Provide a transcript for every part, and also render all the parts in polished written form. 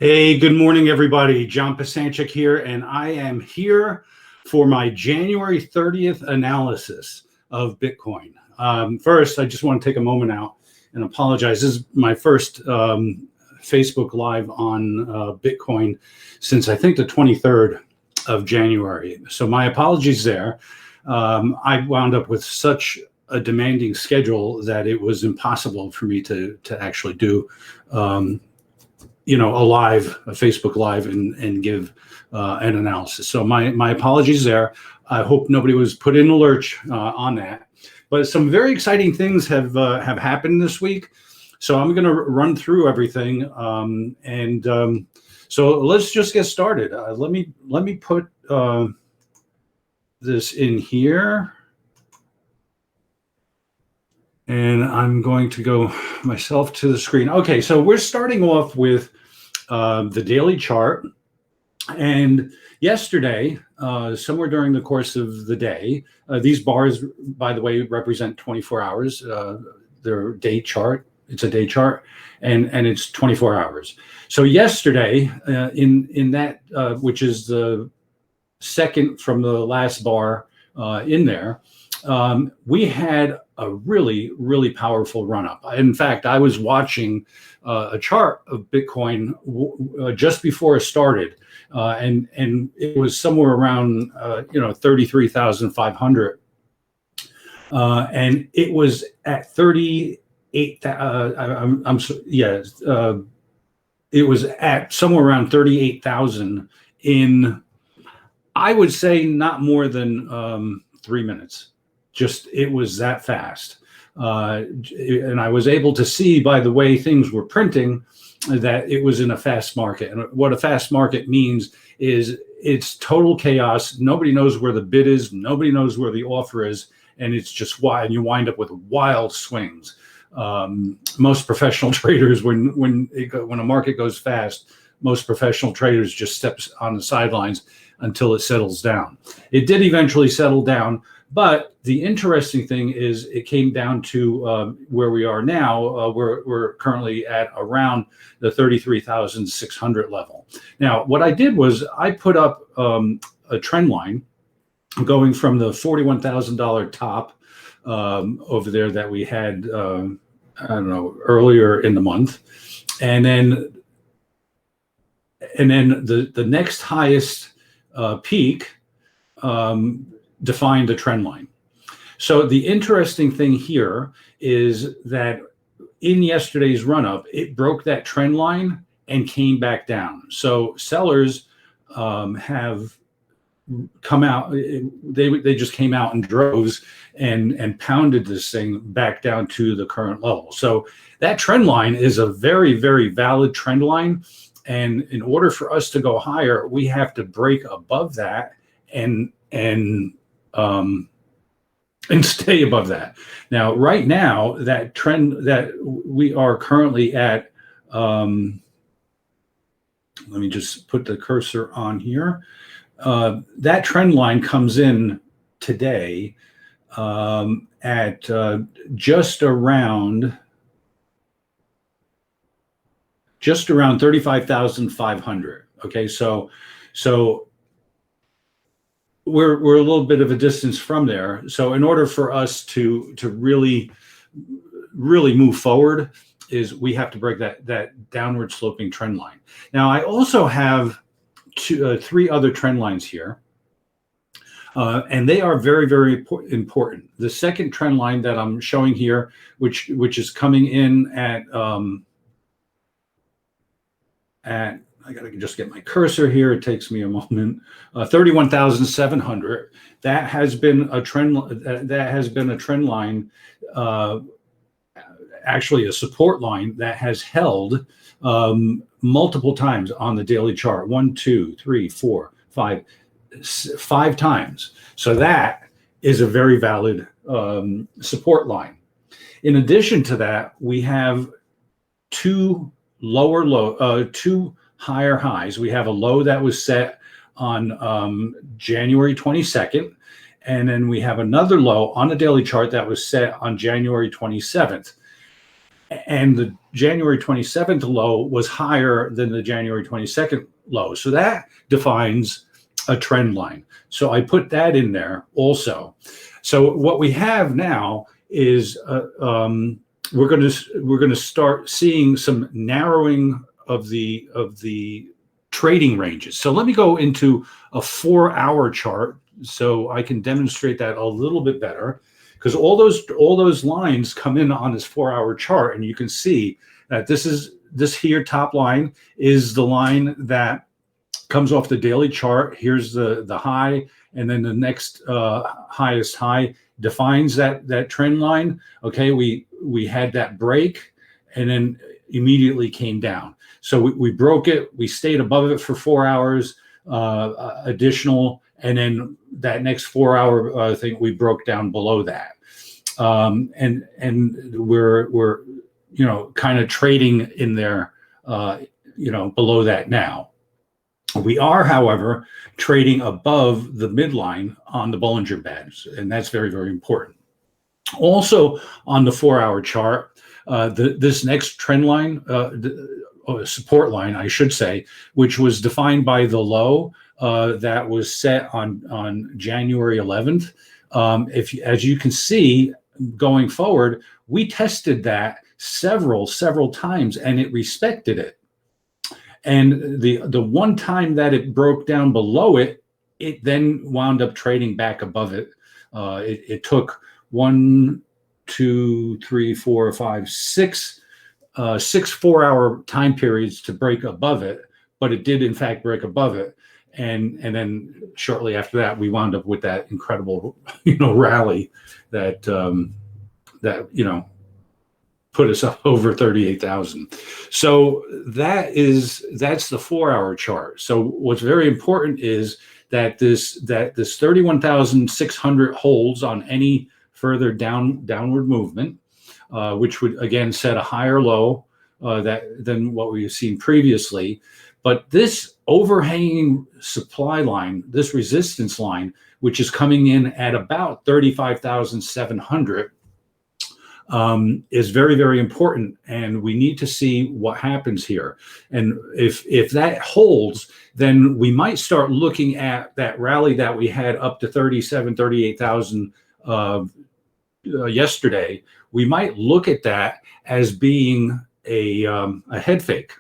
Hey, good morning, everybody. John Pasanchik here, and I am here for my January 30th analysis of Bitcoin. First, I just want to take a moment out and apologize. This is my first Facebook Live on Bitcoin since I think the 23rd of January. So my apologies there. I wound up with such a demanding schedule that it was impossible for me to actually do a Facebook Live and give an analysis. So my apologies there. I hope nobody was put in a lurch on that. But some very exciting things have happened this week. So I'm going to run through everything. So let's just get started. Let me put this in here. And I'm going to go myself to the screen. Okay, so we're starting off with the daily chart. And yesterday, somewhere during the course of the day, these bars, by the way, represent 24 hours. They're day chart. It's a day chart, and it's 24 hours. So yesterday, in that, which is the second from the last bar in there, we had a really, really powerful run up. In fact, I was watching a chart of Bitcoin just before it started, and it was somewhere around 33,500, and it was at 38. It was at somewhere around 38,000 in, I would say, not more than 3 minutes. Just, it was that fast. And I was able to see by the way things were printing that it was in a fast market. And what a fast market means is it's total chaos. Nobody knows where the bid is. Nobody knows where the offer is. And it's just wild. And you wind up with wild swings. Most professional traders, when a market goes fast, most professional traders just steps on the sidelines until it settles down. It did eventually settle down. But the interesting thing is it came down to where we are now. We're currently at around the 33,600 level. Now, what I did was I put up a trend line going from the $41,000 top over there that we had, earlier in the month. And then the next highest peak defined the trend line. So the interesting thing here is that in yesterday's run-up, it broke that trend line and came back down. So sellers have come out. They just came out in droves and pounded this thing back down to the current level. So that trend line is a very, very valid trend line. And in order for us to go higher, we have to break above that and stay above that. Now, right now, that trend that we are currently at, let me just put the cursor on here. That trend line comes in today at just around 35,500. Okay, so we're a little bit of a distance from there. So in order for us to really move forward, is we have to break that downward sloping trend line. Now, I also have three other trend lines here, and they are very, very important. The second trend line that I'm showing here, which is coming in at I gotta just get my cursor here. It takes me a moment. 31,700. That has been a trend. That has been a trend line, actually a support line that has held multiple times on the daily chart. 1, 2, 3, 4, 5 times. So that is a very valid support line. In addition to that, we have two higher highs. We have a low that was set on January 22nd, and then we have another low on the daily chart that was set on January 27th. and the January 27th low was higher than the January 22nd low. So that defines a trend line. So I put that in there also. So what we have now is we're going to start seeing some narrowing of the trading ranges. So let me go into a 4-hour chart so I can demonstrate that a little bit better, because all those lines come in on this 4-hour chart, and you can see that this here top line is the line that comes off the daily chart. Here's the high, and then the next highest high defines that trend line. Okay, we had that break, and then immediately came down. So we broke it. We stayed above it for 4 hours additional, and then that next 4-hour thing we broke down below that, and we're kind of trading in there below that now. We are, however, trading above the midline on the Bollinger Bands, and that's very, very important. Also on the 4-hour chart, this next trend line, support line, I should say, which was defined by the low that was set on January 11th. As you can see, going forward, we tested that several times, and it respected it. And the one time that it broke down below it, it then wound up trading back above it. It took 1, 2, 3, 4, 5, 6 4-hour time periods to break above it, but it did in fact break above it. And then shortly after that, we wound up with that incredible rally that put us up over 38,000. So that's the 4-hour chart. So what's very important is that this 31,600 holds on any further downward movement, which would again set a higher low than what we've seen previously. But this overhanging supply line, this resistance line, which is coming in at about 35,700, is very, very important, and we need to see what happens here. And if that holds, then we might start looking at that rally that we had up to 38,000 yesterday. We might look at that as being a head fake.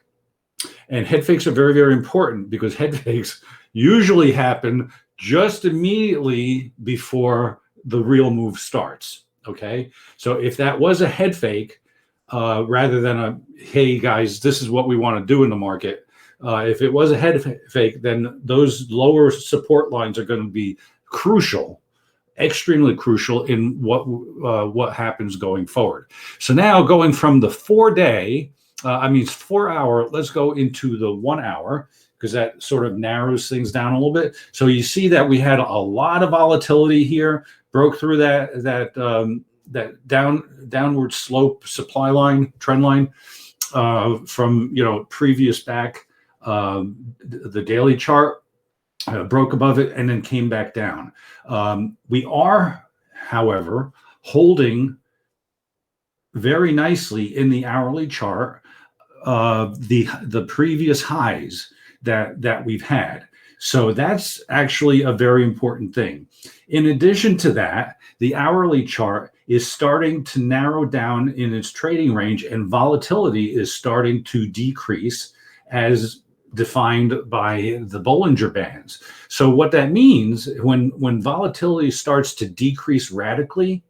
And head fakes are very, very important, because head fakes usually happen just immediately before the real move starts. Okay, so if that was a head fake, rather than a, hey guys, this is what we want to do in the market, if it was a head fake, then those lower support lines are going to be crucial, extremely crucial in what happens going forward. So now going from the 4-hour, let's go into the 1 hour, because that sort of narrows things down a little bit. So you see that we had a lot of volatility here, broke through that downward slope supply line, trend line, from previous back, the daily chart, broke above it and then came back down. We are, however, holding very nicely in the hourly chart the previous highs that we've had. So that's actually a very important thing. In addition to that, the hourly chart is starting to narrow down in its trading range, and volatility is starting to decrease as defined by the Bollinger Bands. So what that means, when volatility starts to decrease radically,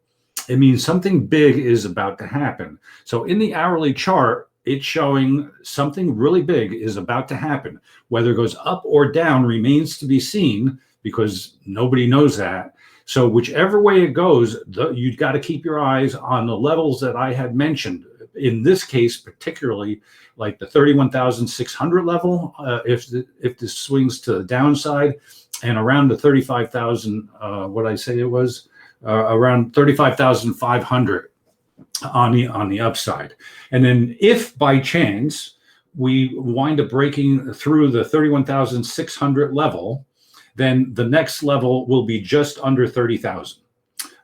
it means something big is about to happen. So in the hourly chart, it's showing something really big is about to happen. Whether it goes up or down remains to be seen, because nobody knows that. So whichever way it goes, you've got to keep your eyes on the levels that I had mentioned. In this case, particularly like the 31,600 level, if this swings to the downside, and around the 35,000, what I say it was, around 35,500 on the upside. And then if by chance we wind up breaking through the 31,600 level, then the next level will be just under 30,000.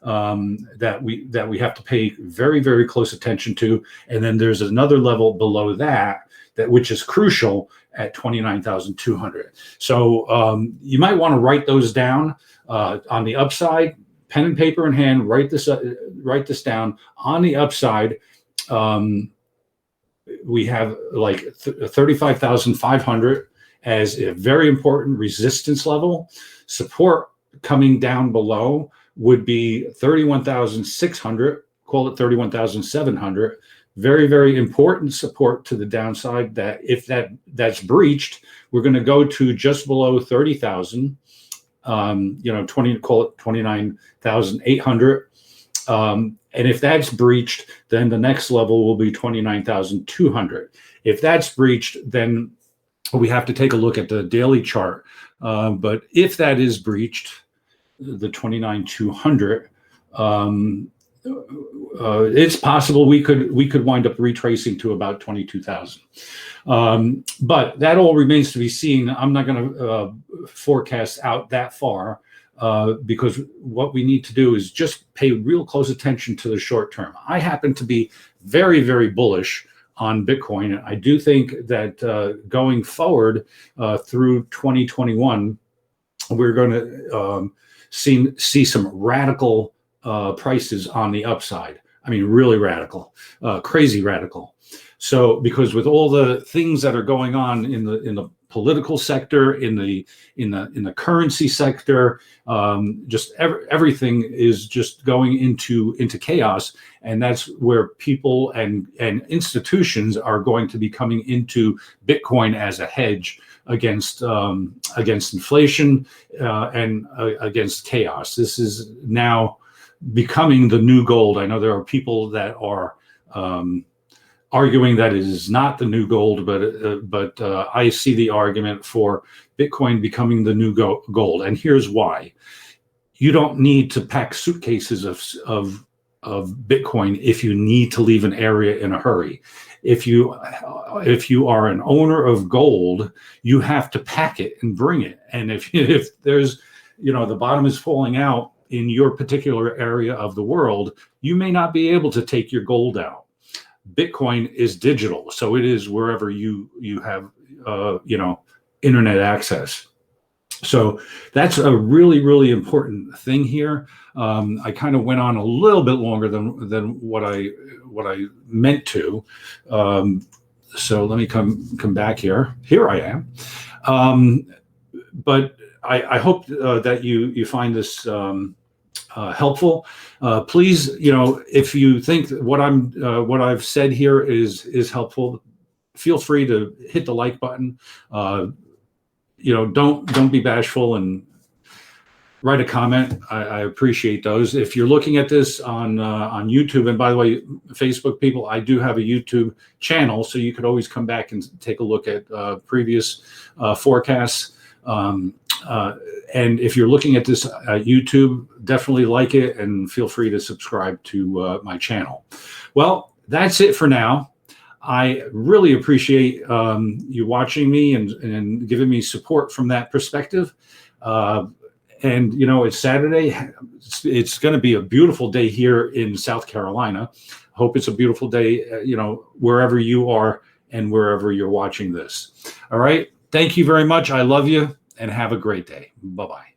that we have to pay very, very close attention to. And then there's another level below that which is crucial at 29,200. So you might want to write those down on the upside, pen and paper in hand. Write this down. On the upside, we have like 35,500 as a very important resistance level. Support coming down below would be 31,600. Call it 31,700. Very, very important support to the downside, that if that's breached, we're going to go to just below 30,000, call it 29,800. And if that's breached, then the next level will be 29,200. If that's breached, then we have to take a look at the daily chart. But if that is breached, the 29,200, it's possible we could wind up retracing to about 22,000. But that all remains to be seen. I'm not going to forecast out that far because what we need to do is just pay real close attention to the short term. I happen to be very, very bullish on Bitcoin. I do think that going forward through 2021, we're going to see some radical prices on the upside. I mean, really radical, crazy radical. So, because with all the things that are going on in the political sector, in the currency sector, just everything is just going into chaos, and that's where people and institutions are going to be coming into Bitcoin as a hedge against inflation and against chaos. This is now becoming the new gold. I know there are people that are arguing that it is not the new gold, but I see the argument for Bitcoin becoming the new gold, and here's why. You don't need to pack suitcases of Bitcoin if you need to leave an area in a hurry. If you are an owner of gold, you have to pack it and bring it. And if there's, the bottom is falling out in your particular area of the world, you may not be able to take your gold out. Bitcoin is digital, so it is wherever you have internet access. So that's a really, really important thing here. I kind of went on a little bit longer than what I meant to. So let me come back here. Here I am. But I hope that you find this helpful. Please, if you think that what I've said here is helpful, feel free to hit the like button. Don't be bashful and write a comment. I appreciate those. If you're looking at this on YouTube, and by the way, Facebook people, I do have a YouTube channel, so you could always come back and take a look at previous forecasts. And if you're looking at this at YouTube, definitely like it and feel free to subscribe to my channel. Well, that's it for now. I really appreciate you watching me and giving me support from that perspective. And, it's Saturday. It's going to be a beautiful day here in South Carolina. Hope it's a beautiful day, wherever you are and wherever you're watching this. All right. Thank you very much. I love you and have a great day. Bye-bye.